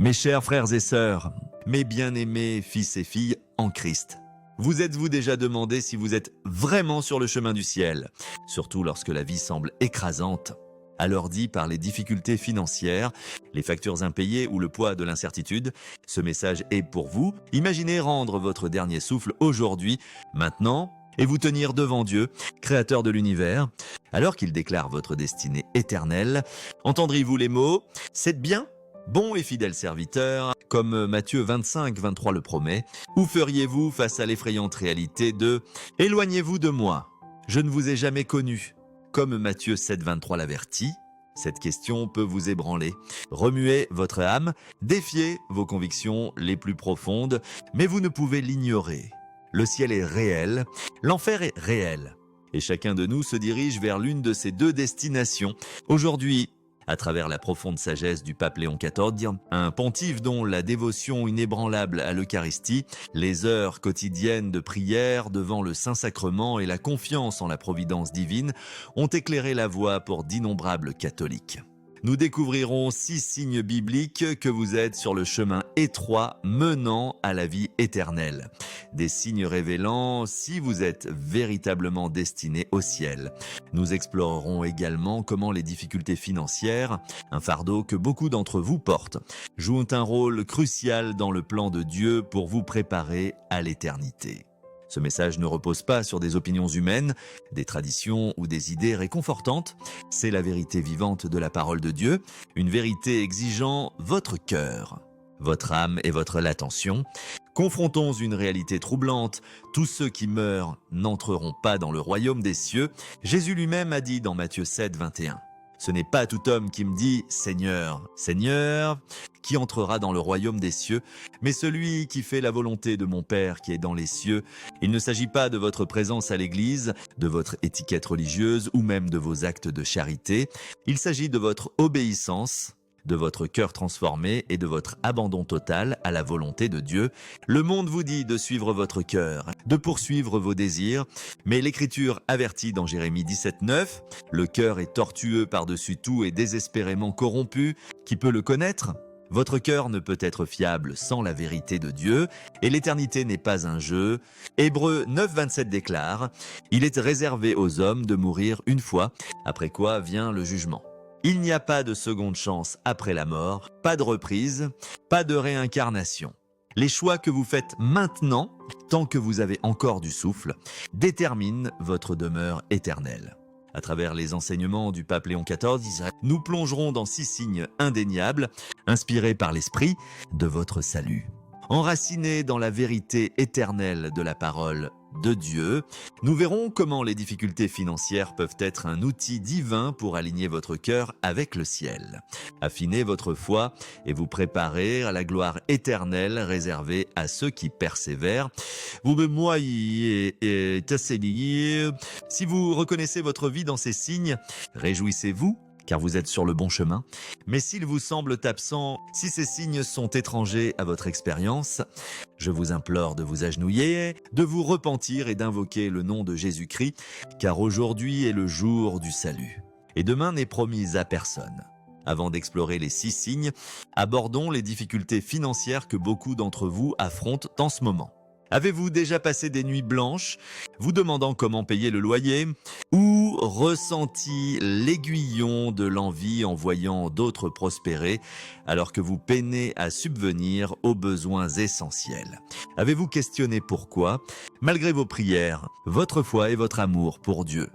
Mes chers frères et sœurs, mes bien-aimés fils et filles en Christ, vous êtes-vous déjà demandé si vous êtes vraiment sur le chemin du ciel, surtout lorsque la vie semble écrasante, alourdie par les difficultés financières, les factures impayées ou le poids de l'incertitude? Ce message est pour vous. Imaginez rendre votre dernier souffle aujourd'hui, maintenant, et vous tenir devant Dieu, créateur de l'univers, alors qu'il déclare votre destinée éternelle. Entendrez-vous les mots « C'est bien ». Bon et fidèle serviteur, comme Matthieu 25, 23 le promet, où feriez-vous face à l'effrayante réalité de « Éloignez-vous de moi, je ne vous ai jamais connu », comme Matthieu 7, 23 l'avertit? Cette question peut vous ébranler, remuer votre âme, défier vos convictions les plus profondes, mais vous ne pouvez l'ignorer. Le ciel est réel, l'enfer est réel, et chacun de nous se dirige vers l'une de ces deux destinations. Aujourd'hui, à travers la profonde sagesse du pape Léon XIV, un pontife dont la dévotion inébranlable à l'Eucharistie, les heures quotidiennes de prière devant le Saint-Sacrement et la confiance en la providence divine ont éclairé la voie pour d'innombrables catholiques. Nous découvrirons 6 signes bibliques que vous êtes sur le chemin étroit menant à la vie éternelle. Des signes révélant si vous êtes véritablement destiné au ciel. Nous explorerons également comment les difficultés financières, un fardeau que beaucoup d'entre vous portent, jouent un rôle crucial dans le plan de Dieu pour vous préparer à l'éternité. Ce message ne repose pas sur des opinions humaines, des traditions ou des idées réconfortantes. C'est la vérité vivante de la parole de Dieu, une vérité exigeant votre cœur, votre âme et votre attention. Confrontons une réalité troublante. Tous ceux qui meurent n'entreront pas dans le royaume des cieux. Jésus lui-même a dit dans Matthieu 7, 21. Ce n'est pas tout homme qui me dit « Seigneur, Seigneur » qui entrera dans le royaume des cieux, mais celui qui fait la volonté de mon Père qui est dans les cieux. Il ne s'agit pas de votre présence à l'église, de votre étiquette religieuse ou même de vos actes de charité. Il s'agit de votre obéissance, de votre cœur transformé et de votre abandon total à la volonté de Dieu. Le monde vous dit de suivre votre cœur, de poursuivre vos désirs, mais l'Écriture avertit dans Jérémie 17, 9, « Le cœur est tortueux par-dessus tout et désespérément corrompu, qui peut le connaître ?» Votre cœur ne peut être fiable sans la vérité de Dieu, et l'éternité n'est pas un jeu. Hébreux 9, 27 déclare « Il est réservé aux hommes de mourir une fois, après quoi vient le jugement. » Il n'y a pas de seconde chance après la mort, pas de reprise, pas de réincarnation. Les choix que vous faites maintenant, tant que vous avez encore du souffle, déterminent votre demeure éternelle. À travers les enseignements du pape Léon XIV, nous plongerons dans 6 signes indéniables, inspirés par l'esprit de votre salut. Enracinés dans la vérité éternelle de la parole de Dieu, nous verrons comment les difficultés financières peuvent être un outil divin pour aligner votre cœur avec le ciel. Affinez votre foi et vous préparer à la gloire éternelle réservée à ceux qui persévèrent. Vous me moyez et tasseliez. Si vous reconnaissez votre vie dans ces signes, réjouissez-vous, car vous êtes sur le bon chemin. Mais s'ils vous semblent absents, si ces signes sont étrangers à votre expérience, je vous implore de vous agenouiller, de vous repentir et d'invoquer le nom de Jésus-Christ, car aujourd'hui est le jour du salut. Et demain n'est promise à personne. Avant d'explorer les 6 signes, abordons les difficultés financières que beaucoup d'entre vous affrontent en ce moment. Avez-vous déjà passé des nuits blanches, vous demandant comment payer le loyer, ou ressenti l'aiguillon de l'envie en voyant d'autres prospérer, alors que vous peinez à subvenir aux besoins essentiels? Avez-vous questionné pourquoi, malgré vos prières, votre foi et votre amour pour Dieu?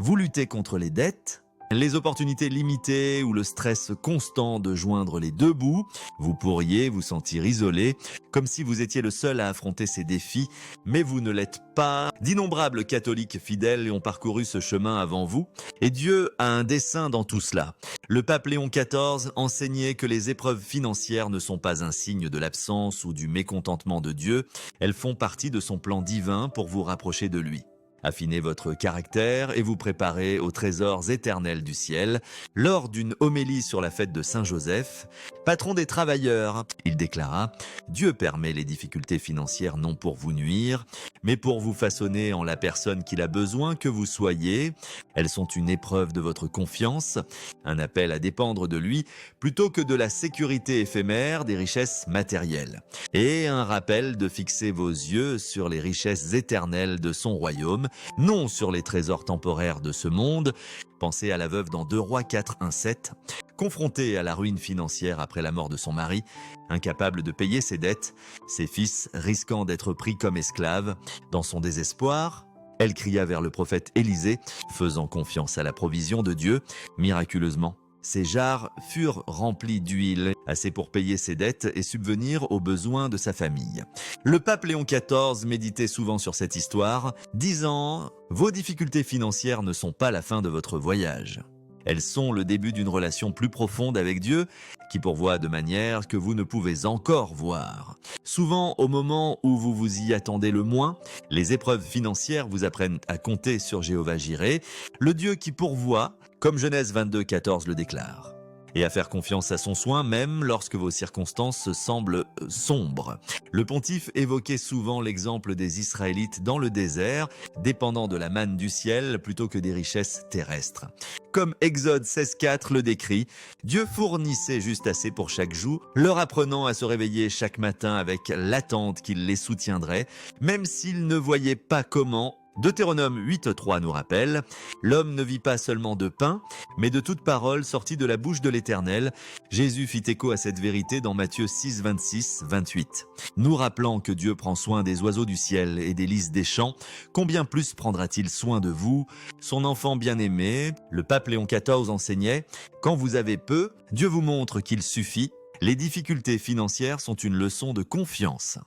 Vous luttez contre les dettes, les opportunités limitées ou le stress constant de joindre les deux bouts. Vous pourriez vous sentir isolé, comme si vous étiez le seul à affronter ces défis, mais vous ne l'êtes pas. D'innombrables catholiques fidèles ont parcouru ce chemin avant vous, et Dieu a un dessein dans tout cela. Le pape Léon XIV enseignait que les épreuves financières ne sont pas un signe de l'absence ou du mécontentement de Dieu, elles font partie de son plan divin pour vous rapprocher de lui. Affinez votre caractère et vous préparez aux trésors éternels du ciel. Lors d'une homélie sur la fête de Saint Joseph, patron des travailleurs, il déclara « Dieu permet les difficultés financières non pour vous nuire, mais pour vous façonner en la personne qu'il a besoin que vous soyez. Elles sont une épreuve de votre confiance, un appel à dépendre de lui plutôt que de la sécurité éphémère des richesses matérielles, et un rappel de fixer vos yeux sur les richesses éternelles de son royaume, non sur les trésors temporaires de ce monde. » Pensez à la veuve dans 2 Rois 4, 1, 7. Confrontée à la ruine financière après la mort de son mari, incapable de payer ses dettes, ses fils risquant d'être pris comme esclaves, dans son désespoir, elle cria vers le prophète Élisée, faisant confiance à la provision de Dieu. Miraculeusement, ses jarres furent remplies d'huile, assez pour payer ses dettes et subvenir aux besoins de sa famille. Le pape Léon XIV méditait souvent sur cette histoire, disant « Vos difficultés financières ne sont pas la fin de votre voyage. Elles sont le début d'une relation plus profonde avec Dieu, qui pourvoit de manière que vous ne pouvez encore voir. Souvent, au moment où vous vous y attendez le moins, les épreuves financières vous apprennent à compter sur Jéhovah Jireh, le Dieu qui pourvoit, comme Genèse 22, 14 le déclare. Et à faire confiance à son soin, même lorsque vos circonstances semblent sombres. Le pontife évoquait souvent l'exemple des Israélites dans le désert, dépendant de la manne du ciel plutôt que des richesses terrestres. Comme Exode 16,4 le décrit, Dieu fournissait juste assez pour chaque jour, leur apprenant à se réveiller chaque matin avec l'attente qu'il les soutiendrait, même s'ils ne voyaient pas comment. Deutéronome 8.3 nous rappelle « L'homme ne vit pas seulement de pain, mais de toute parole sortie de la bouche de l'Éternel. » Jésus fit écho à cette vérité dans Matthieu 6, 26, 28. Nous rappelant que Dieu prend soin des oiseaux du ciel et des lys des champs, combien plus prendra-t-il soin de vous, son enfant bien-aimé? Le pape Léon XIV enseignait « Quand vous avez peu, Dieu vous montre qu'il suffit. Les difficultés financières sont une leçon de confiance. »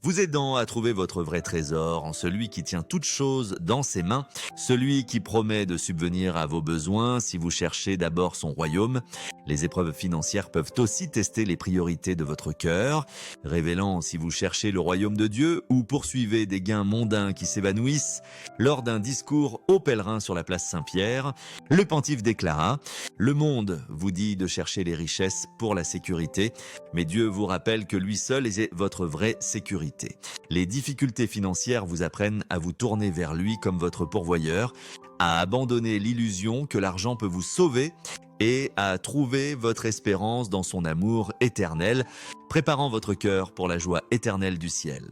Vous aidant à trouver votre vrai trésor en celui qui tient toutes choses dans ses mains, celui qui promet de subvenir à vos besoins si vous cherchez d'abord son royaume. Les épreuves financières peuvent aussi tester les priorités de votre cœur, révélant si vous cherchez le royaume de Dieu ou poursuivez des gains mondains qui s'évanouissent. Lors d'un discours aux pèlerins sur la place Saint-Pierre, le pontife déclara « Le monde vous dit de chercher les richesses pour la sécurité, mais Dieu vous rappelle que lui seul est votre vraie sécurité. Les difficultés financières vous apprennent à vous tourner vers lui comme votre pourvoyeur, à abandonner l'illusion que l'argent peut vous sauver et à trouver votre espérance dans son amour éternel, préparant votre cœur pour la joie éternelle du ciel. »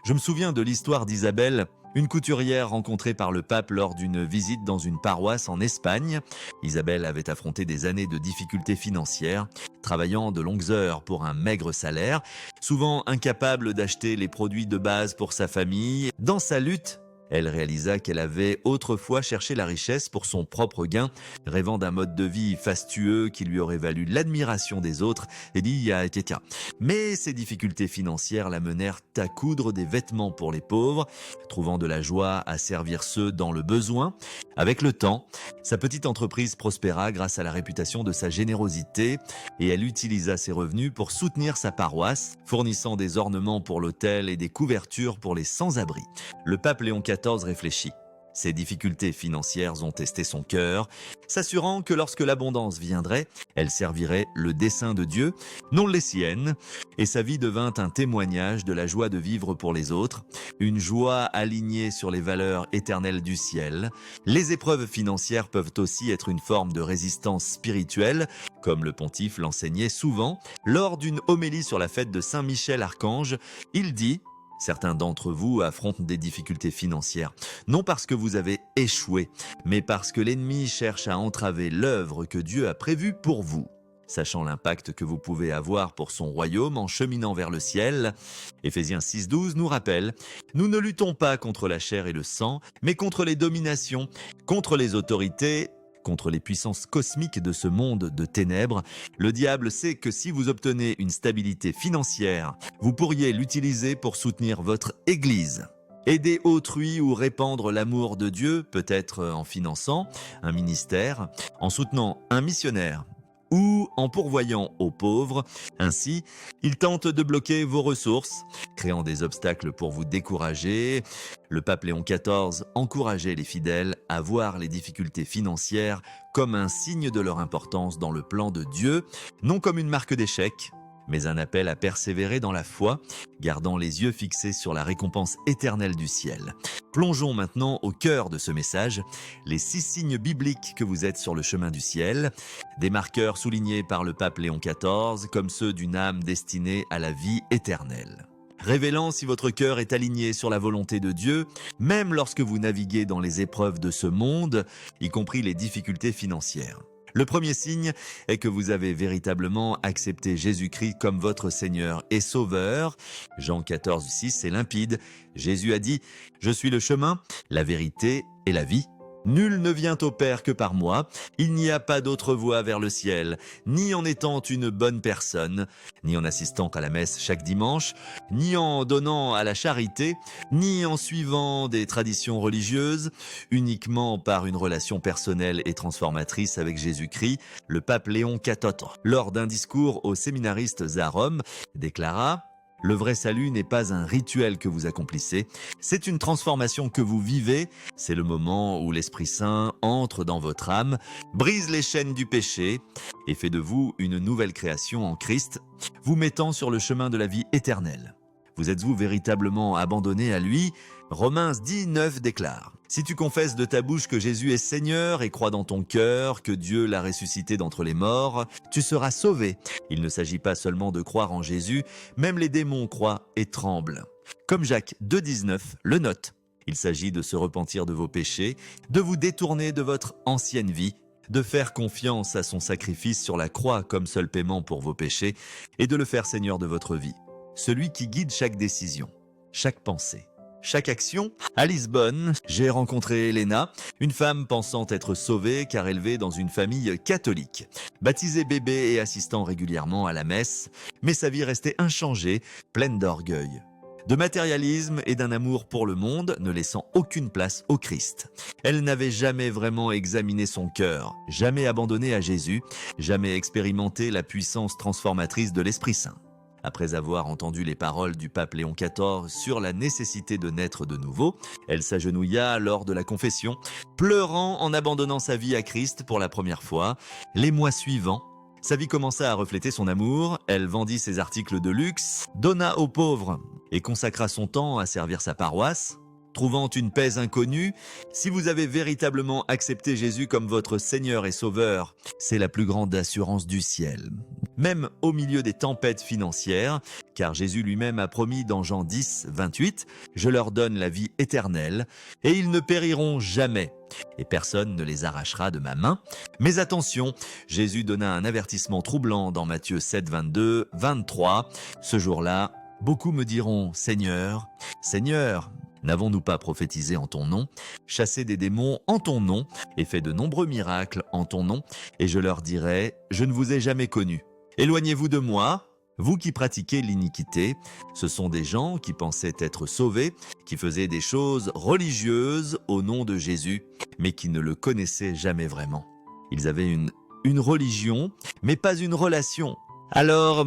Je me souviens de l'histoire d'Isabelle, une couturière rencontrée par le pape lors d'une visite dans une paroisse en Espagne. Isabelle avait affronté des années de difficultés financières, travaillant de longues heures pour un maigre salaire, souvent incapable d'acheter les produits de base pour sa famille. Dans sa lutte, elle réalisa qu'elle avait autrefois cherché la richesse pour son propre gain, rêvant d'un mode de vie fastueux qui lui aurait valu l'admiration des autres, et dit à Ketia. Mais ses difficultés financières la menèrent à coudre des vêtements pour les pauvres, trouvant de la joie à servir ceux dans le besoin. Avec le temps, sa petite entreprise prospéra grâce à la réputation de sa générosité, et elle utilisa ses revenus pour soutenir sa paroisse, fournissant des ornements pour l'autel et des couvertures pour les sans-abri. Le pape Léon XIV réfléchit. Ses difficultés financières ont testé son cœur, s'assurant que lorsque l'abondance viendrait, elle servirait le dessein de Dieu, non les siennes, et sa vie devint un témoignage de la joie de vivre pour les autres, une joie alignée sur les valeurs éternelles du ciel. Les épreuves financières peuvent aussi être une forme de résistance spirituelle, comme le pontife l'enseignait souvent. Lors d'une homélie sur la fête de Saint Michel Archange, il dit « Certains d'entre vous affrontent des difficultés financières, non parce que vous avez échoué, mais parce que l'ennemi cherche à entraver l'œuvre que Dieu a prévue pour vous. Sachant l'impact que vous pouvez avoir pour son royaume en cheminant vers le ciel, Éphésiens 6,12 nous rappelle « Nous ne luttons pas contre la chair et le sang, mais contre les dominations, contre les autorités, contre les puissances cosmiques de ce monde de ténèbres. Le diable sait que si vous obtenez une stabilité financière, vous pourriez l'utiliser pour soutenir votre Église. Aider autrui ou répandre l'amour de Dieu, peut-être en finançant un ministère, en soutenant un missionnaire ou en pourvoyant aux pauvres. Ainsi, il tente de bloquer vos ressources, créant des obstacles pour vous décourager. Le pape Léon XIV encourageait les fidèles à voir les difficultés financières comme un signe de leur importance dans le plan de Dieu, non comme une marque d'échec, mais un appel à persévérer dans la foi, gardant les yeux fixés sur la récompense éternelle du ciel. Plongeons maintenant au cœur de ce message, les 6 signes bibliques que vous êtes sur le chemin du ciel, des marqueurs soulignés par le pape Léon XIV comme ceux d'une âme destinée à la vie éternelle. Révélant si votre cœur est aligné sur la volonté de Dieu, même lorsque vous naviguez dans les épreuves de ce monde, y compris les difficultés financières. Le premier signe est que vous avez véritablement accepté Jésus-Christ comme votre Seigneur et Sauveur. Jean 14,6, c'est limpide. Jésus a dit « Je suis le chemin, la vérité et la vie. Nul ne vient au Père que par moi. Il n'y a pas d'autre voie vers le ciel, ni en étant une bonne personne, ni en assistant à la messe chaque dimanche, ni en donnant à la charité, ni en suivant des traditions religieuses, uniquement par une relation personnelle et transformatrice avec Jésus-Christ. » Le pape Léon XIV, lors d'un discours aux séminaristes à Rome, déclara « Le vrai salut n'est pas un rituel que vous accomplissez, c'est une transformation que vous vivez. C'est le moment où l'Esprit Saint entre dans votre âme, brise les chaînes du péché et fait de vous une nouvelle création en Christ, vous mettant sur le chemin de la vie éternelle. Vous êtes-vous véritablement abandonné à lui ? Romains 10,9 déclare « Si tu confesses de ta bouche que Jésus est Seigneur et crois dans ton cœur que Dieu l'a ressuscité d'entre les morts, tu seras sauvé. Il ne s'agit pas seulement de croire en Jésus, même les démons croient et tremblent. » Comme Jacques 2,19 le note, il s'agit de se repentir de vos péchés, de vous détourner de votre ancienne vie, de faire confiance à son sacrifice sur la croix comme seul paiement pour vos péchés et de le faire Seigneur de votre vie. Celui qui guide chaque décision, chaque pensée, chaque action. À Lisbonne, j'ai rencontré Elena, une femme pensant être sauvée car élevée dans une famille catholique, baptisée bébé et assistant régulièrement à la messe, mais sa vie restait inchangée, pleine d'orgueil, de matérialisme et d'un amour pour le monde, ne laissant aucune place au Christ. Elle n'avait jamais vraiment examiné son cœur, jamais abandonné à Jésus, jamais expérimenté la puissance transformatrice de l'Esprit Saint. Après avoir entendu les paroles du pape Léon XIV sur la nécessité de naître de nouveau, elle s'agenouilla lors de la confession, pleurant en abandonnant sa vie à Christ pour la première fois. Les mois suivants, sa vie commença à refléter son amour, elle vendit ses articles de luxe, donna aux pauvres et consacra son temps à servir sa paroisse. Trouvant une paix inconnue, si vous avez véritablement accepté Jésus comme votre Seigneur et Sauveur, c'est la plus grande assurance du ciel. Même au milieu des tempêtes financières, car Jésus lui-même a promis dans Jean 10, 28, « Je leur donne la vie éternelle, et ils ne périront jamais, et personne ne les arrachera de ma main. » Mais attention, Jésus donna un avertissement troublant dans Matthieu 7, 22, 23. Ce jour-là, beaucoup me diront « Seigneur, Seigneur !» N'avons-nous pas prophétisé en ton nom, chassé des démons en ton nom et fait de nombreux miracles en ton nom? Et je leur dirai, je ne vous ai jamais connus. Éloignez-vous de moi, vous qui pratiquez l'iniquité. Ce sont des gens qui pensaient être sauvés, qui faisaient des choses religieuses au nom de Jésus, mais qui ne le connaissaient jamais vraiment. Ils avaient une religion, mais pas une relation. Alors,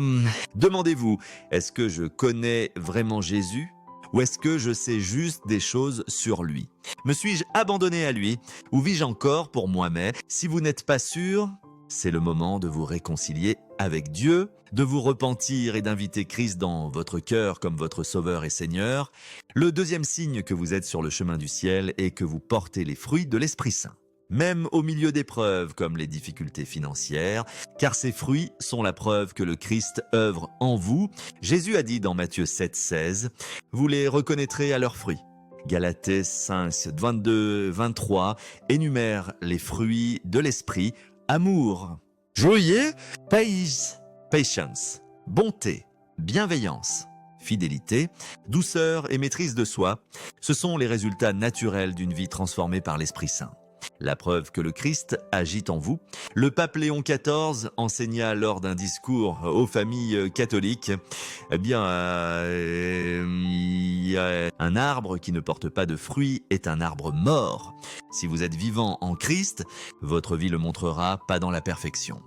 demandez-vous, est-ce que je connais vraiment Jésus ? Ou est-ce que je sais juste des choses sur lui? Me suis-je abandonné à lui? Ou vis-je encore pour moi-même? Si vous n'êtes pas sûr, c'est le moment de vous réconcilier avec Dieu, de vous repentir et d'inviter Christ dans votre cœur comme votre Sauveur et Seigneur. Le deuxième signe que vous êtes sur le chemin du ciel est que vous portez les fruits de l'Esprit Saint. Même au milieu d'épreuves comme les difficultés financières, car ces fruits sont la preuve que le Christ œuvre en vous. Jésus a dit dans Matthieu 7, 16, « Vous les reconnaîtrez à leurs fruits. » Galates 5, 22, 23 énumère les fruits de l'esprit: amour, joie, patience, bonté, bienveillance, fidélité, douceur et maîtrise de soi. Ce sont les résultats naturels d'une vie transformée par l'Esprit Saint. La preuve que le Christ agit en vous. Le pape Léon XIV enseigna lors d'un discours aux familles catholiques, un arbre qui ne porte pas de fruits est un arbre mort. Si vous êtes vivant en Christ, votre vie le montrera, pas dans la perfection.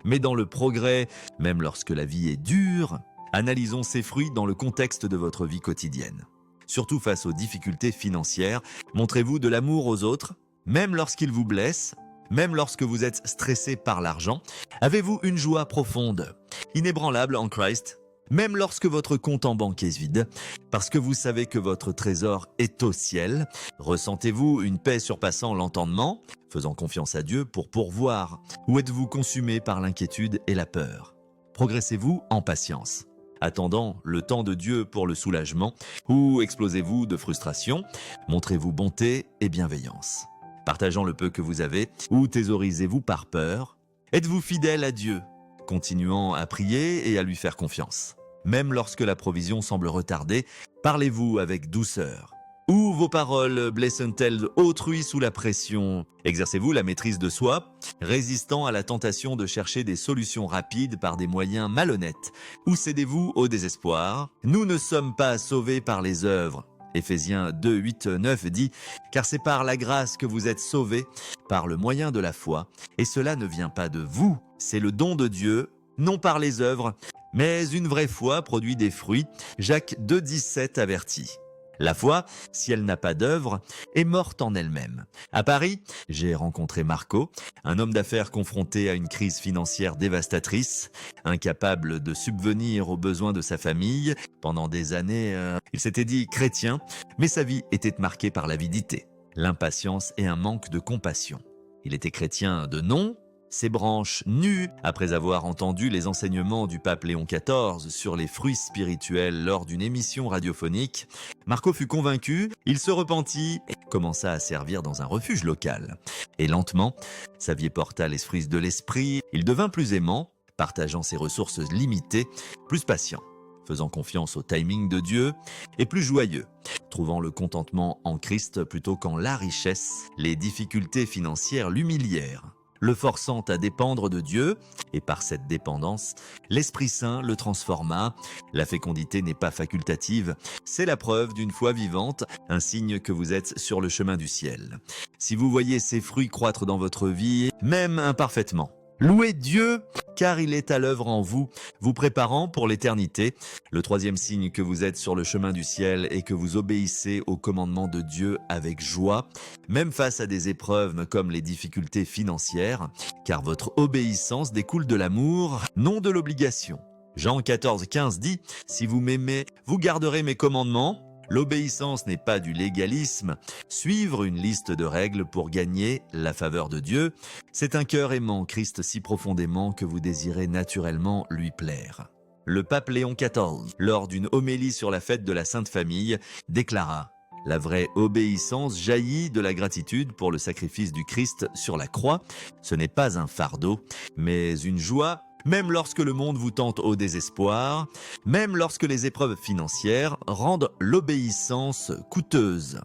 mais dans le progrès, même lorsque la vie est dure. Analysons ces fruits dans le contexte de votre vie quotidienne. Surtout face aux difficultés financières, montrez-vous de l'amour aux autres, même lorsqu'ils vous blessent, même lorsque vous êtes stressé par l'argent. Avez-vous une joie profonde, inébranlable en Christ, même lorsque votre compte en banque est vide, parce que vous savez que votre trésor est au ciel. Ressentez-vous une paix surpassant l'entendement, faisant confiance à Dieu pour pourvoir, ou êtes-vous consumé par l'inquiétude et la peur? Progressez-vous en patience, attendant le temps de Dieu pour le soulagement, ou explosez-vous de frustration? Montrez-vous bonté et bienveillance, partageant le peu que vous avez, ou thésaurisez-vous par peur? Êtes-vous fidèle à Dieu, continuant à prier et à lui faire confiance? Même lorsque la provision semble retardée, parlez-vous avec douceur. Ou vos paroles blessent-elles autrui sous la pression? Exercez-vous la maîtrise de soi, résistant à la tentation de chercher des solutions rapides par des moyens malhonnêtes? Ou cédez-vous au désespoir? Nous ne sommes pas sauvés par les œuvres. Éphésiens 2, 8, 9 dit « Car c'est par la grâce que vous êtes sauvés, par le moyen de la foi, et cela ne vient pas de vous, c'est le don de Dieu, non par les œuvres, mais une vraie foi produit des fruits. » Jacques 2, 17 avertit. La foi, si elle n'a pas d'œuvre, est morte en elle-même. À Paris, j'ai rencontré Marco, un homme d'affaires confronté à une crise financière dévastatrice, incapable de subvenir aux besoins de sa famille. Pendant des années, il s'était dit chrétien, mais sa vie était marquée par l'avidité, l'impatience et un manque de compassion. Il était chrétien de nom, ses branches nues, après avoir entendu les enseignements du pape Léon XIV sur les fruits spirituels lors d'une émission radiophonique. Marco fut convaincu, il se repentit et commença à servir dans un refuge local. Et lentement, sa vie porta les fruits de l'esprit, il devint plus aimant, partageant ses ressources limitées, plus patient, faisant confiance au timing de Dieu, et plus joyeux, trouvant le contentement en Christ plutôt qu'en la richesse. Les difficultés financières l'humilièrent, le forçant à dépendre de Dieu, et par cette dépendance, l'Esprit Saint le transforma. La fécondité n'est pas facultative, c'est la preuve d'une foi vivante, un signe que vous êtes sur le chemin du ciel. Si vous voyez ces fruits croître dans votre vie, même imparfaitement, louez Dieu, car il est à l'œuvre en vous, vous préparant pour l'éternité. Le troisième signe que vous êtes sur le chemin du ciel est que vous obéissez aux commandements de Dieu avec joie, même face à des épreuves comme les difficultés financières, car votre obéissance découle de l'amour, non de l'obligation. Jean 14, 15 dit « Si vous m'aimez, vous garderez mes commandements ». L'obéissance n'est pas du légalisme. Suivre une liste de règles pour gagner la faveur de Dieu, c'est un cœur aimant Christ si profondément que vous désirez naturellement lui plaire. Le pape Léon XIV, lors d'une homélie sur la fête de la Sainte Famille, déclara « La vraie obéissance jaillit de la gratitude pour le sacrifice du Christ sur la croix. Ce n'est pas un fardeau, mais une joie. Même lorsque le monde vous tente au désespoir, même lorsque les épreuves financières rendent l'obéissance coûteuse.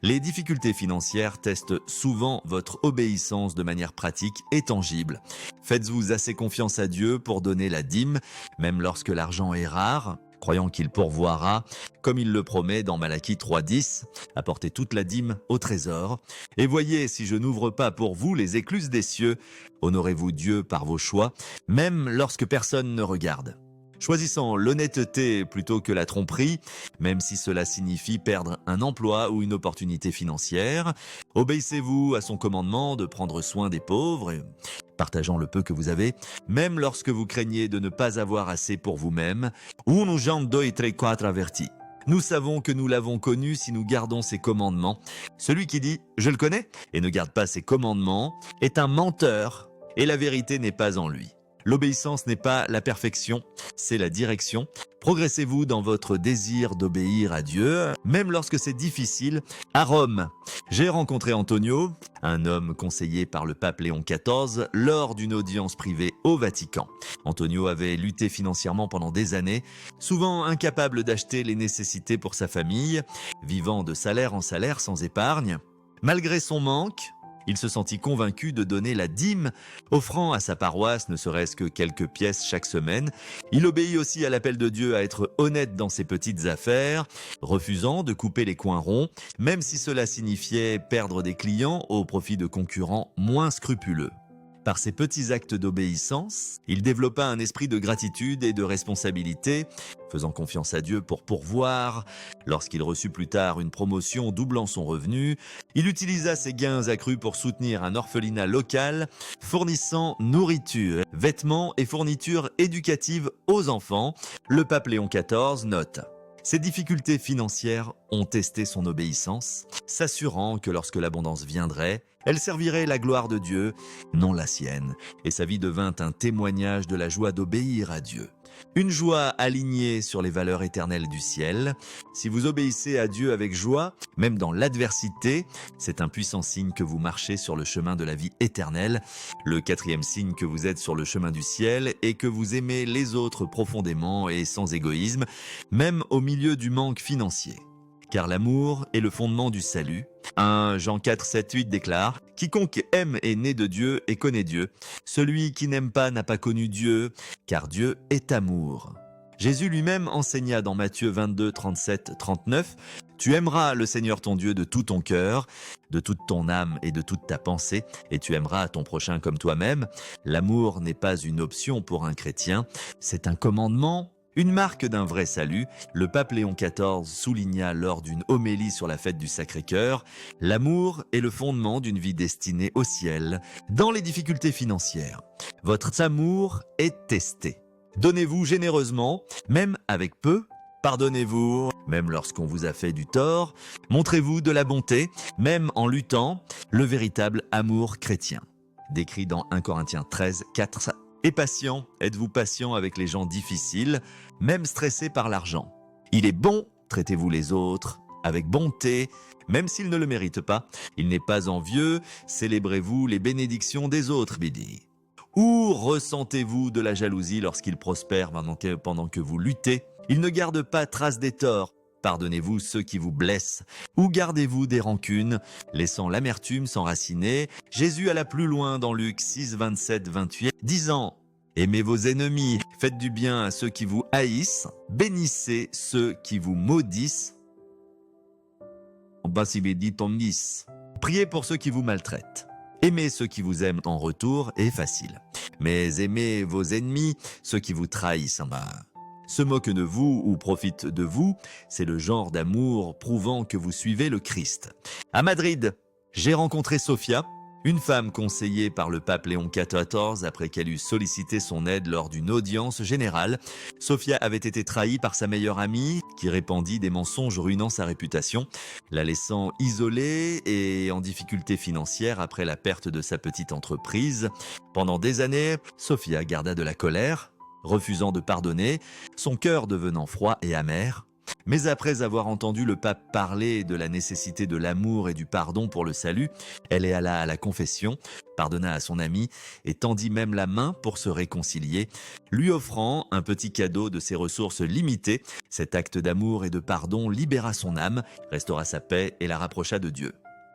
Les difficultés financières testent souvent votre obéissance de manière pratique et tangible. Faites-vous assez confiance à Dieu pour donner la dîme, même lorsque l'argent est rare, croyant qu'il pourvoira, comme il le promet dans Malachie 3.10, apportez toute la dîme au trésor. Et voyez, si je n'ouvre pas pour vous les écluses des cieux, honorez-vous Dieu par vos choix, même lorsque personne ne regarde. Choisissant l'honnêteté plutôt que la tromperie, même si cela signifie perdre un emploi ou une opportunité financière, obéissez-vous à son commandement de prendre soin des pauvres, partageant le peu que vous avez, même lorsque vous craignez de ne pas avoir assez pour vous-même. Uno Jean 2 et 4 avertit. Nous savons que nous l'avons connu si nous gardons ses commandements. Celui qui dit « je le connais » et ne garde pas ses commandements est un menteur et la vérité n'est pas en lui. L'obéissance n'est pas la perfection, c'est la direction. Progressez-vous dans votre désir d'obéir à Dieu, même lorsque c'est difficile. À Rome, j'ai rencontré Antonio, un homme conseillé par le pape Léon XIV lors d'une audience privée au Vatican. Antonio avait lutté financièrement pendant des années, souvent incapable d'acheter les nécessités pour sa famille, vivant de salaire en salaire sans épargne. Malgré son manque, il se sentit convaincu de donner la dîme, offrant à sa paroisse ne serait-ce que quelques pièces chaque semaine. Il obéit aussi à l'appel de Dieu à être honnête dans ses petites affaires, refusant de couper les coins ronds, même si cela signifiait perdre des clients au profit de concurrents moins scrupuleux. Par ses petits actes d'obéissance, il développa un esprit de gratitude et de responsabilité, faisant confiance à Dieu pour pourvoir. Lorsqu'il reçut plus tard une promotion doublant son revenu, il utilisa ses gains accrus pour soutenir un orphelinat local, fournissant nourriture, vêtements et fournitures éducatives aux enfants. Le pape Léon XIV note: ses difficultés financières ont testé son obéissance, s'assurant que lorsque l'abondance viendrait, elle servirait la gloire de Dieu, non la sienne, et sa vie devint un témoignage de la joie d'obéir à Dieu. Une joie alignée sur les valeurs éternelles du ciel. Si vous obéissez à Dieu avec joie, même dans l'adversité, c'est un puissant signe que vous marchez sur le chemin de la vie éternelle. Le quatrième signe que vous êtes sur le chemin du ciel est que vous aimez les autres profondément et sans égoïsme, même au milieu du manque financier. Car l'amour est le fondement du salut. 1 Jean 4, 7, 8 déclare: « Quiconque aime est né de Dieu et connaît Dieu. Celui qui n'aime pas n'a pas connu Dieu, car Dieu est amour. » Jésus lui-même enseigna dans Matthieu 22, 37, 39 : « Tu aimeras le Seigneur ton Dieu de tout ton cœur, de toute ton âme et de toute ta pensée, et tu aimeras ton prochain comme toi-même. » L'amour n'est pas une option pour un chrétien, c'est un commandement. Une marque d'un vrai salut, le pape Léon XIV souligna lors d'une homélie sur la fête du Sacré-Cœur: « L'amour est le fondement d'une vie destinée au ciel. Dans les difficultés financières, votre amour est testé. Donnez-vous généreusement, même avec peu. Pardonnez-vous, même lorsqu'on vous a fait du tort. Montrez-vous de la bonté, même en luttant. Le véritable amour chrétien. » Décrit dans 1 Corinthiens 13, 4. Et patient, êtes-vous patient avec les gens difficiles, même stressés par l'argent. Il est bon, traitez-vous les autres avec bonté, même s'ils ne le méritent pas. Il n'est pas envieux, célébrez-vous les bénédictions des autres, Bidi. Ou ressentez-vous de la jalousie lorsqu'ils prospèrent pendant que vous luttez. Ils ne gardent pas trace des torts. Pardonnez-vous ceux qui vous blessent. Ou gardez-vous des rancunes, laissant l'amertume s'enraciner. Jésus alla plus loin dans Luc 6, 27, 28, disant: « Aimez vos ennemis, faites du bien à ceux qui vous haïssent, bénissez ceux qui vous maudissent. » Priez pour ceux qui vous maltraitent. Aimez ceux qui vous aiment en retour est facile. Mais aimez vos ennemis, ceux qui vous trahissent. Se moquent de vous ou profitent de vous, c'est le genre d'amour prouvant que vous suivez le Christ. À Madrid, j'ai rencontré Sofia, une femme conseillée par le pape Léon XIV après qu'elle eut sollicité son aide lors d'une audience générale. Sofia avait été trahie par sa meilleure amie qui répandit des mensonges ruinant sa réputation, la laissant isolée et en difficulté financière après la perte de sa petite entreprise. Pendant des années, Sofia garda de la colère, refusant de pardonner, son cœur devenant froid et amer. Mais après avoir entendu le pape parler de la nécessité de l'amour et du pardon pour le salut, elle alla à la confession, pardonna à son ami et tendit même la main pour se réconcilier, lui offrant un petit cadeau de ses ressources limitées. Cet acte d'amour et de pardon libéra son âme, restaura sa paix et la rapprocha de Dieu.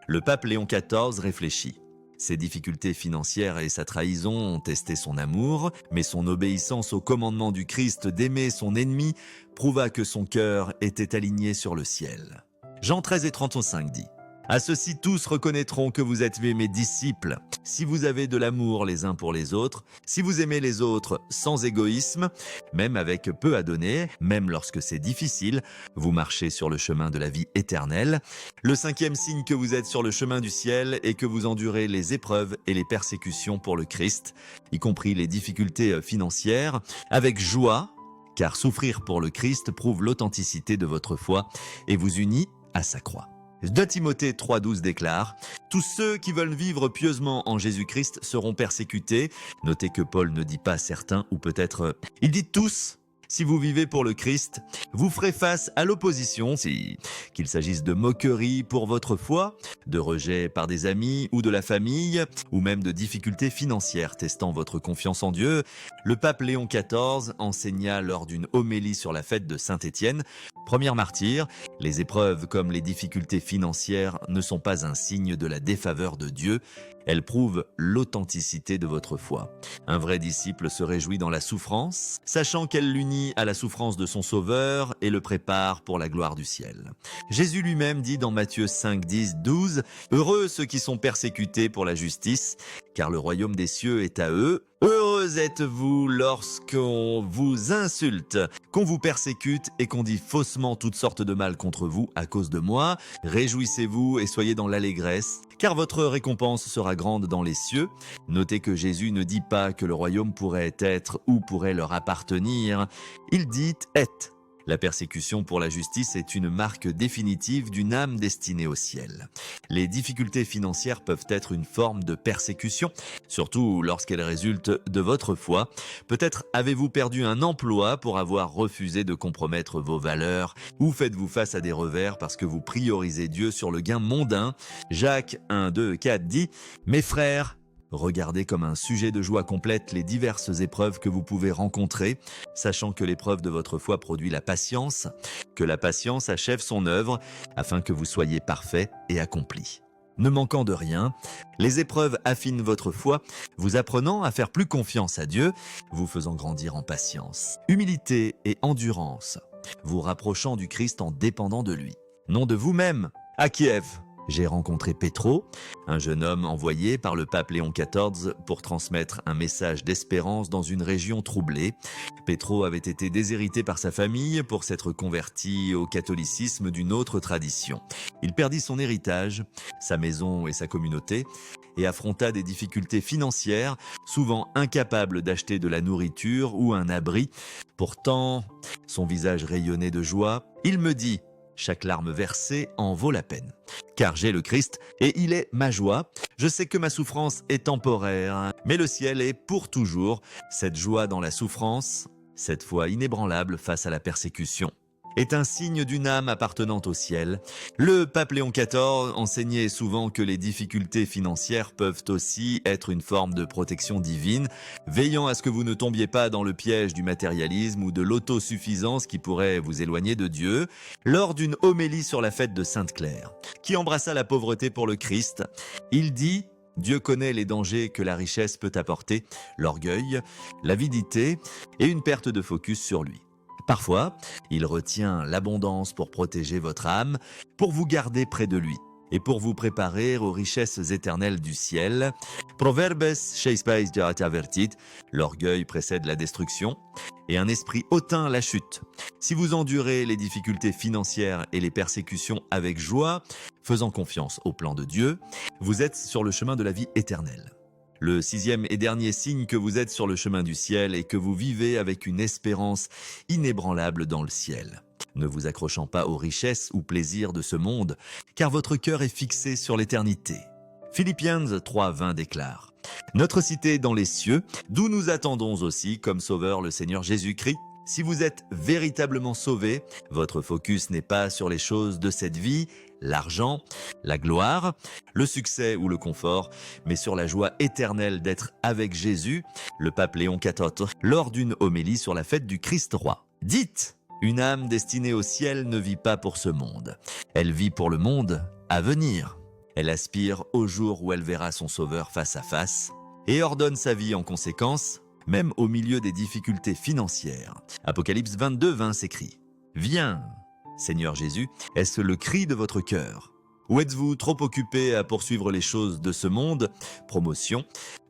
Le pape Léon XIV réfléchit. Ses difficultés financières et sa trahison ont testé son amour, mais son obéissance au commandement du Christ d'aimer son ennemi prouva que son cœur était aligné sur le ciel. Jean 13 et 35 dit: « À ceux-ci tous reconnaîtront que vous êtes mes disciples, si vous avez de l'amour les uns pour les autres, si vous aimez les autres sans égoïsme, même avec peu à donner, même lorsque c'est difficile, vous marchez sur le chemin de la vie éternelle. Le cinquième signe que vous êtes sur le chemin du ciel est que vous endurez les épreuves et les persécutions pour le Christ, y compris les difficultés financières, avec joie, car souffrir pour le Christ prouve l'authenticité de votre foi et vous unit à sa croix. » 2 Timothée 3,12 déclare: « Tous ceux qui veulent vivre pieusement en Jésus-Christ seront persécutés. » Notez que Paul ne dit pas certains ou peut-être il dit tous. Si vous vivez pour le Christ, vous ferez face à l'opposition, qu'il s'agisse de moqueries pour votre foi, de rejet par des amis ou de la famille, ou même de difficultés financières testant votre confiance en Dieu. Le pape Léon XIV enseigna lors d'une homélie sur la fête de Saint-Étienne: « Première martyre, les épreuves comme les difficultés financières ne sont pas un signe de la défaveur de Dieu, elles prouvent l'authenticité de votre foi. Un vrai disciple se réjouit dans la souffrance, sachant qu'elle l'unit à la souffrance de son Sauveur et le prépare pour la gloire du ciel. Jésus lui-même dit dans Matthieu 5, 10, 12 « Heureux ceux qui sont persécutés pour la justice, car le royaume des cieux est à eux. Heureux êtes-vous lorsqu'on vous insulte, qu'on vous persécute et qu'on dit faussement toutes sortes de mal contre vous à cause de moi. Réjouissez-vous et soyez dans l'allégresse, car votre récompense sera grande dans les cieux. » Notez que Jésus ne dit pas que le royaume pourrait être ou pourrait leur appartenir. Il dit « est ». La persécution pour la justice est une marque définitive d'une âme destinée au ciel. Les difficultés financières peuvent être une forme de persécution, surtout lorsqu'elles résultent de votre foi. Peut-être avez-vous perdu un emploi pour avoir refusé de compromettre vos valeurs, ou faites-vous face à des revers parce que vous priorisez Dieu sur le gain mondain. Jacques 1, 2, 4 dit « Mes frères, regardez comme un sujet de joie complète les diverses épreuves que vous pouvez rencontrer, sachant que l'épreuve de votre foi produit la patience, que la patience achève son œuvre, afin que vous soyez parfaits et accomplis. » Ne manquant de rien, les épreuves affinent votre foi, vous apprenant à faire plus confiance à Dieu, vous faisant grandir en patience, humilité et endurance, vous rapprochant du Christ en dépendant de lui. Non de vous-même, à Kiev. J'ai rencontré Petro, un jeune homme envoyé par le pape Léon XIV pour transmettre un message d'espérance dans une région troublée. Petro avait été déshérité par sa famille pour s'être converti au catholicisme d'une autre tradition. Il perdit son héritage, sa maison et sa communauté, et affronta des difficultés financières, souvent incapable d'acheter de la nourriture ou un abri. Pourtant, son visage rayonnait de joie. Il me dit: chaque larme versée en vaut la peine. Car j'ai le Christ et il est ma joie. Je sais que ma souffrance est temporaire, mais le ciel est pour toujours. Cette joie dans la souffrance, cette foi inébranlable face à la persécution, est un signe d'une âme appartenant au ciel. Le pape Léon XIV enseignait souvent que les difficultés financières peuvent aussi être une forme de protection divine, veillant à ce que vous ne tombiez pas dans le piège du matérialisme ou de l'autosuffisance qui pourrait vous éloigner de Dieu. Lors d'une homélie sur la fête de Sainte-Claire, qui embrassa la pauvreté pour le Christ, il dit: Dieu connaît les dangers que la richesse peut apporter, l'orgueil, l'avidité et une perte de focus sur lui. Parfois, il retient l'abondance pour protéger votre âme, pour vous garder près de lui et pour vous préparer aux richesses éternelles du ciel. Proverbes 16 avertit, l'orgueil précède la destruction et un esprit hautain la chute. Si vous endurez les difficultés financières et les persécutions avec joie, faisant confiance au plan de Dieu, vous êtes sur le chemin de la vie éternelle. Le sixième et dernier signe que vous êtes sur le chemin du ciel est que vous vivez avec une espérance inébranlable dans le ciel, ne vous accrochant pas aux richesses ou plaisirs de ce monde, car votre cœur est fixé sur l'éternité. Philippiens 3:20 déclare: Notre cité est dans les cieux, d'où nous attendons aussi comme sauveur le Seigneur Jésus-Christ. Si vous êtes véritablement sauvé, votre focus n'est pas sur les choses de cette vie, l'argent, la gloire, le succès ou le confort, mais sur la joie éternelle d'être avec Jésus. Le pape Léon XIV, lors d'une homélie sur la fête du Christ roi, dites: une âme destinée au ciel ne vit pas pour ce monde. Elle vit pour le monde à venir. Elle aspire au jour où elle verra son Sauveur face à face et ordonne sa vie en conséquence, même au milieu des difficultés financières. Apocalypse 22:20 s'écrit: Viens, Seigneur Jésus, est-ce le cri de votre cœur? Ou êtes-vous trop occupé à poursuivre les choses de ce monde, promotion,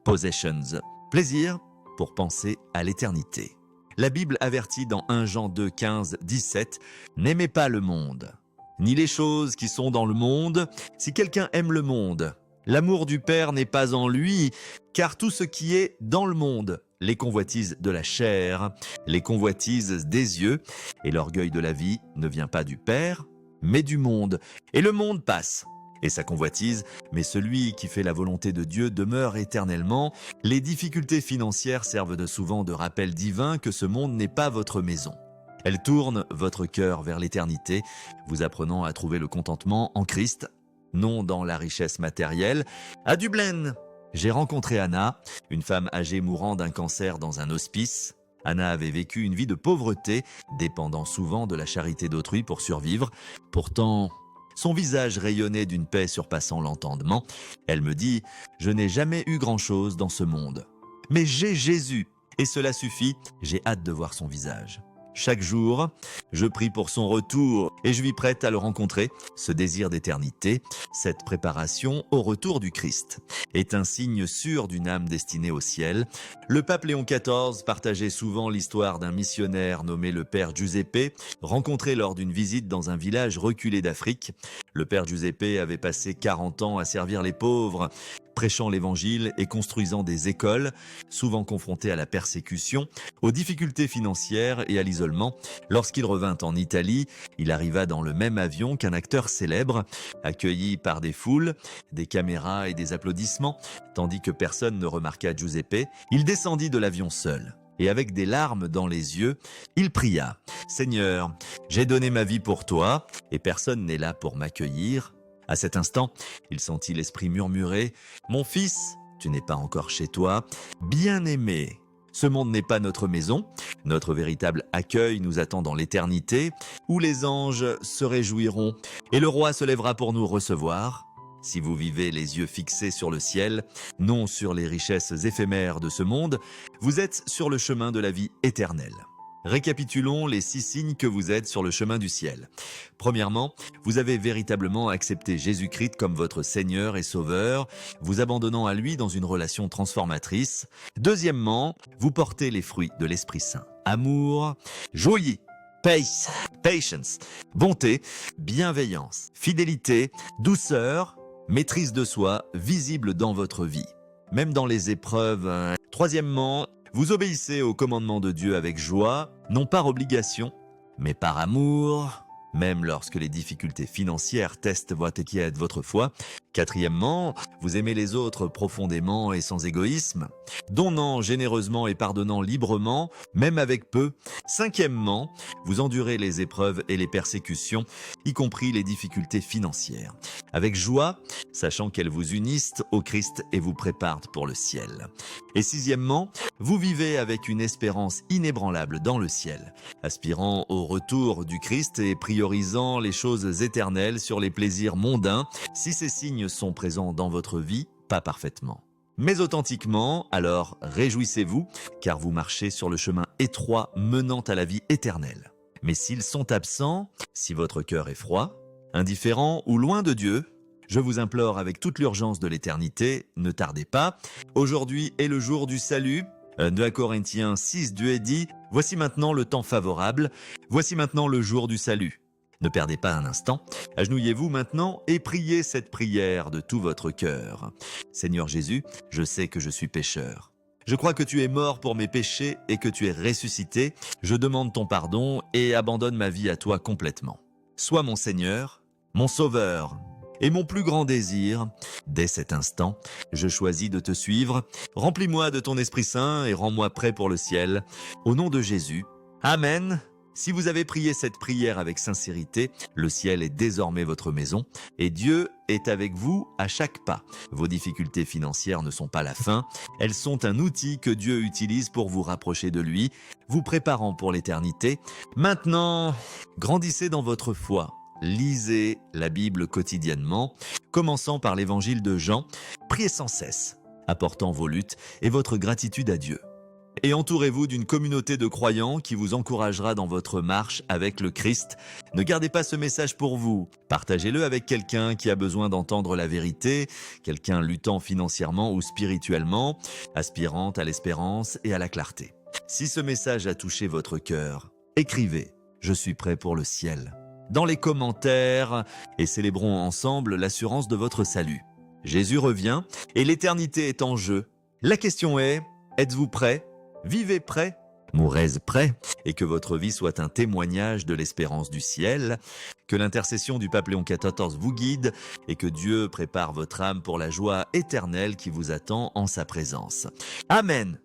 possessions, plaisir, pour penser à l'éternité? La Bible avertit dans 1 Jean 2, 15, 17, « N'aimez pas le monde, ni les choses qui sont dans le monde. Si quelqu'un aime le monde, l'amour du Père n'est pas en lui, car tout ce qui est dans le monde, les convoitises de la chair, les convoitises des yeux et l'orgueil de la vie ne vient pas du Père, mais du monde. Et le monde passe, et sa convoitise, mais celui qui fait la volonté de Dieu demeure éternellement. » Les difficultés financières servent souvent de rappel divin que ce monde n'est pas votre maison. Elles tournent votre cœur vers l'éternité, vous apprenant à trouver le contentement en Christ, non dans la richesse matérielle. À Dublin, j'ai rencontré Anna, une femme âgée mourant d'un cancer dans un hospice. Anna avait vécu une vie de pauvreté, dépendant souvent de la charité d'autrui pour survivre. Pourtant, son visage rayonnait d'une paix surpassant l'entendement. Elle me dit « Je n'ai jamais eu grand-chose dans ce monde. Mais j'ai Jésus, et cela suffit, j'ai hâte de voir son visage. » Chaque jour, je prie pour son retour et je vis prête à le rencontrer. Ce désir d'éternité, cette préparation au retour du Christ, est un signe sûr d'une âme destinée au ciel. Le pape Léon XIV partageait souvent l'histoire d'un missionnaire nommé le père Giuseppe, rencontré lors d'une visite dans un village reculé d'Afrique. Le père Giuseppe avait passé 40 ans à servir les pauvres, prêchant l'évangile et construisant des écoles, souvent confronté à la persécution, aux difficultés financières et à l'isolement. Lorsqu'il revint en Italie, il arriva dans le même avion qu'un acteur célèbre, accueilli par des foules, des caméras et des applaudissements, tandis que personne ne remarqua Giuseppe. Il descendit de l'avion seul. Et avec des larmes dans les yeux, il pria « Seigneur, j'ai donné ma vie pour toi, et personne n'est là pour m'accueillir. » À cet instant, il sentit l'esprit murmurer « Mon fils, tu n'es pas encore chez toi. Bien-aimé, ce monde n'est pas notre maison. Notre véritable accueil nous attend dans l'éternité, où les anges se réjouiront et le roi se lèvera pour nous recevoir. Si vous vivez les yeux fixés sur le ciel, non sur les richesses éphémères de ce monde, vous êtes sur le chemin de la vie éternelle. » Récapitulons les 6 signes que vous êtes sur le chemin du ciel. Premièrement, vous avez véritablement accepté Jésus-Christ comme votre Seigneur et Sauveur, vous abandonnant à lui dans une relation transformatrice. Deuxièmement, vous portez les fruits de l'Esprit Saint. Amour, joie, patience, bonté, bienveillance, fidélité, douceur, maîtrise de soi, visible dans votre vie, même dans les épreuves. Troisièmement, vous obéissez aux commandements de Dieu avec joie, non par obligation, mais par amour, même lorsque les difficultés financières testent votre foi. Quatrièmement, vous aimez les autres profondément et sans égoïsme, donnant généreusement et pardonnant librement, même avec peu. Cinquièmement, vous endurez les épreuves et les persécutions, y compris les difficultés financières, avec joie, sachant qu'elles vous unissent au Christ et vous préparent pour le ciel. Et sixièmement, vous vivez avec une espérance inébranlable dans le ciel, aspirant au retour du Christ et priorisant les choses éternelles sur les plaisirs mondains. Si ces signes sont présents dans votre vie, pas parfaitement, mais authentiquement, alors réjouissez-vous, car vous marchez sur le chemin étroit menant à la vie éternelle. Mais s'ils sont absents, si votre cœur est froid, indifférent ou loin de Dieu, je vous implore avec toute l'urgence de l'éternité, ne tardez pas. Aujourd'hui est le jour du salut. 2 Corinthiens 6, Dieu dit « Voici maintenant le temps favorable, voici maintenant le jour du salut. » Ne perdez pas un instant, agenouillez-vous maintenant et priez cette prière de tout votre cœur. Seigneur Jésus, je sais que je suis pécheur. Je crois que tu es mort pour mes péchés et que tu es ressuscité. Je demande ton pardon et abandonne ma vie à toi complètement. Sois mon Seigneur, mon Sauveur et mon plus grand désir. Dès cet instant, je choisis de te suivre. Remplis-moi de ton Esprit Saint et rends-moi prêt pour le ciel. Au nom de Jésus, Amen. Si vous avez prié cette prière avec sincérité, le ciel est désormais votre maison et Dieu est avec vous à chaque pas. Vos difficultés financières ne sont pas la fin, elles sont un outil que Dieu utilise pour vous rapprocher de lui, vous préparant pour l'éternité. Maintenant, grandissez dans votre foi. Lisez la Bible quotidiennement, commençant par l'évangile de Jean. Priez sans cesse, apportant vos luttes et votre gratitude à Dieu. Et entourez-vous d'une communauté de croyants qui vous encouragera dans votre marche avec le Christ. Ne gardez pas ce message pour vous. Partagez-le avec quelqu'un qui a besoin d'entendre la vérité, quelqu'un luttant financièrement ou spirituellement, aspirant à l'espérance et à la clarté. Si ce message a touché votre cœur, écrivez « Je suis prêt pour le ciel » dans les commentaires et célébrons ensemble l'assurance de votre salut. Jésus revient et l'éternité est en jeu. La question est, êtes-vous prêt ? Vivez prêt, mourez prêt, et que votre vie soit un témoignage de l'espérance du ciel, que l'intercession du pape Léon XIV vous guide et que Dieu prépare votre âme pour la joie éternelle qui vous attend en sa présence. Amen.